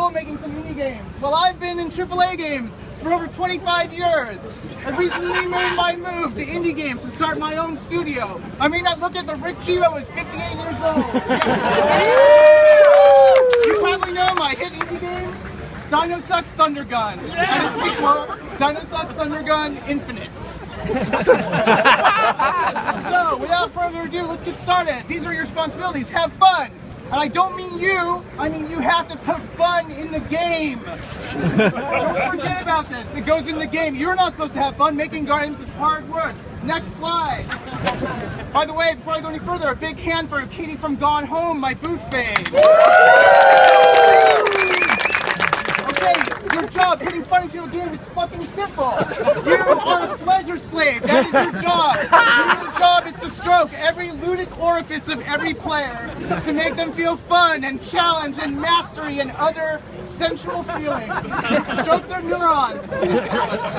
still making some indie games. Well, I've been in AAA games for over 25 years. I recently made my move to indie games to start my own studio. I may not look it, but Ric Chivo is 58 years old. You probably know my hit indie game, Dino Sucks Thunder Gun, and its sequel, Dino Sucks Thunder Gun Infinite. So, without further ado, let's get started. These are your responsibilities. Have fun. And I don't mean you, I mean you have to put fun in the game. Don't forget about this. It goes in the game. You're not supposed to have fun. Making games is hard work. Next slide. By the way, before I go any further, a big hand for Katie from Gone Home, my booth babe. Okay, your job, putting fun into a game is fucking simple. You are a pleasure slave. That is your job. Your job is to stroke every ludic orifice of every player to make them feel fun and challenge and mastery and other sensual feelings. Stroke their neurons.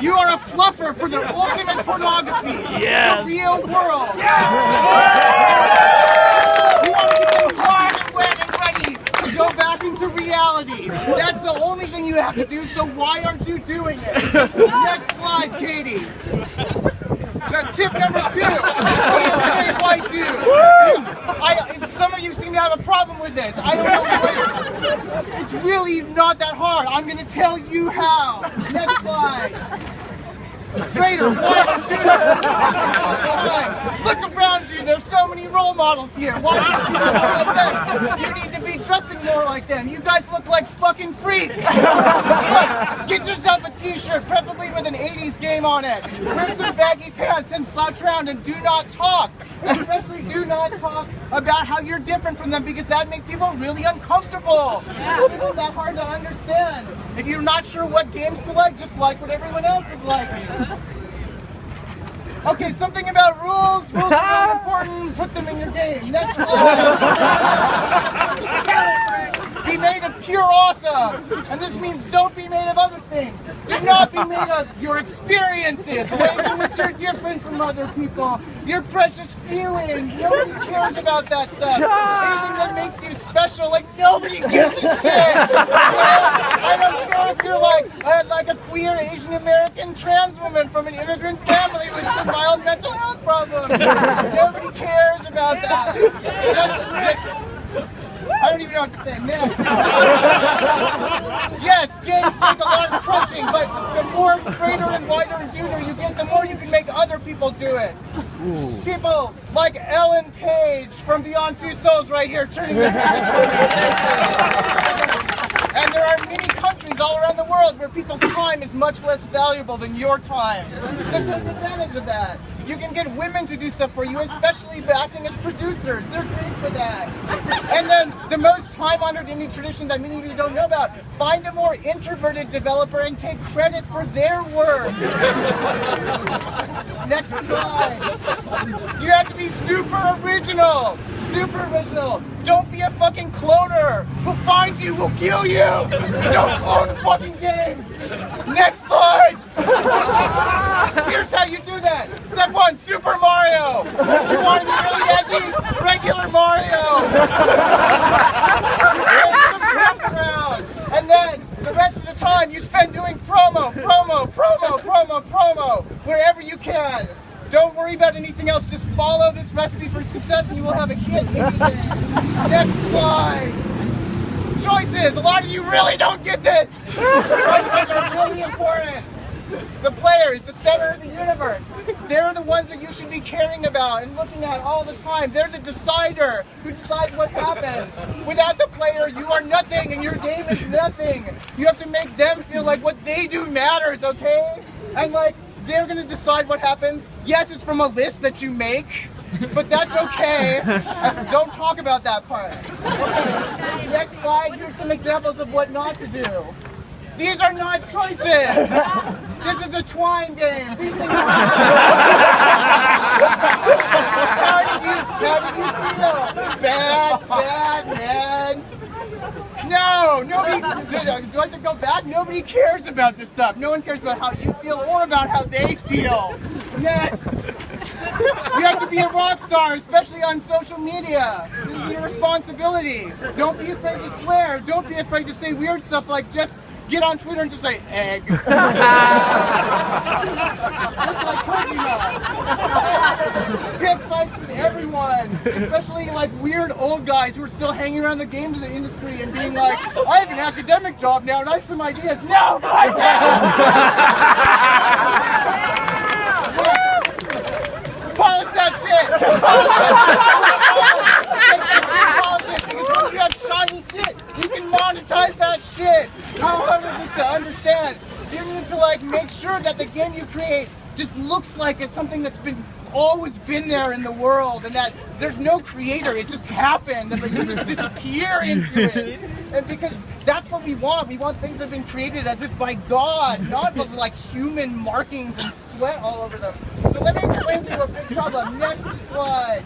You are a fluffer for the ultimate pornography. Yes. The real world. Yes. You want to get hard and wet and ready to go back into reality. That's the only thing you have to do, so why aren't you doing it? Next slide, Katie. Tip number 2, be a straight white dude. Some of you seem to have a problem with this. I don't know what. It's really not that hard. I'm going to tell you how. Next slide. Straighter, white dude. Look around you. There's so many role models here. Why don't you look like them? You need to be dressing more like them. You guys look like fucking freaks. Look, get yourself a t-shirt, preferably with an 80s game on it. Wear some baggy pants and slouch around and do not talk. Especially do not talk about how you're different from them because that makes people really uncomfortable. It's not that hard to understand. If you're not sure what games to like, just like what everyone else is liking. Okay, something about rules. Rules are really important. Put them in your game. Next slide. Be made of pure awesome. And this means don't be made of other things. Do not be made of your experiences, ways in which you're different from other people, your precious feelings. Nobody cares about that stuff. Anything that makes you special, like nobody gives a shit. I don't care if you're like a queer Asian American trans woman from an immigrant family with some mild mental health problems. Nobody cares about that. I don't even know what to say. Next. Yes, games take a lot of crunching, but the more straighter and wider and duder you get, the more you can make other people do it. Ooh. People like Ellen Page from Beyond Two Souls right here turning their heads. And there are many countries all around the world where people's time is much less valuable than your time. So take advantage of that. You can get women to do stuff for you, especially acting as producers. They're great for that. And then the most time-honored indie tradition that many of you don't know about, find a more introverted developer and take credit for their work. Next slide. You have to be super original. Super original. Don't be a fucking cloner. Who finds you will kill you. Don't clone the fucking game. Next slide. Here's how you do that. Step 1, Super Mario. If you want to be really edgy, regular Mario. Some crap around. And then the rest of the time you spend doing promo, wherever you can. Don't worry about anything else. Just follow this recipe for success and you will have a hit indie game. Next slide. Choices. A lot of you really don't get this. Choices are really important. The player is the center of the universe. They're the ones that you should be caring about and looking at all the time. They're the decider who decides what happens. Without the player, you are nothing and your game is nothing. You have to make them feel like what they do matters, okay? And like, they're gonna decide what happens. Yes, it's from a list that you make, but that's okay. Don't talk about that part. Okay. Next slide, here's some examples of what not to do. These are not choices. This is a twine game. These things are How did you feel? Bad, sad, mad? No, nobody, do I have to go back? Nobody cares about this stuff. No one cares about how you feel or about how they feel. Next. You have to be a rock star, especially on social media. This is your responsibility. Don't be afraid to swear. Don't be afraid to say weird stuff like just get on Twitter and just say egg. Just like Pokemon. Pick fights with everyone, especially like weird old guys who are still hanging around the games industry and being like, I have an academic job now and I have some ideas. No, fuck that! Polish that shit! Polish it! Because when you have shiny shit, you can monetize that shit! How hard is this to understand? You need to like make sure that the game you create just looks like it's something that's always been there in the world, and that there's no creator, it just happened, and like, you just disappear into it. And because that's what we want things that have been created as if by God, not with like human markings and sweat all over them. So let me explain to you a big problem. Next slide.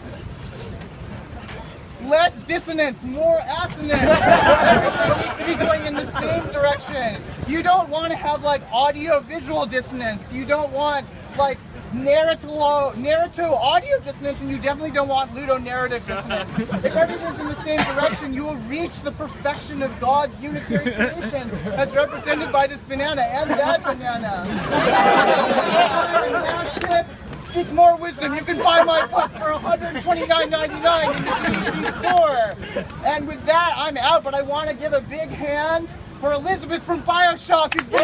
Less dissonance, more assonance. Everything needs to be going in the same direction. You don't want to have like audio-visual dissonance. You don't want like narrative-audio dissonance, and you definitely don't want ludonarrative dissonance. If everything's in the same direction, you will reach the perfection of God's unitary creation as represented by this banana and that banana. Last tip, seek more wisdom. You can buy my book for $129.99 in the GDC store. And with that, I'm out, but I want to give a big hand for Elizabeth from BioShock, who's been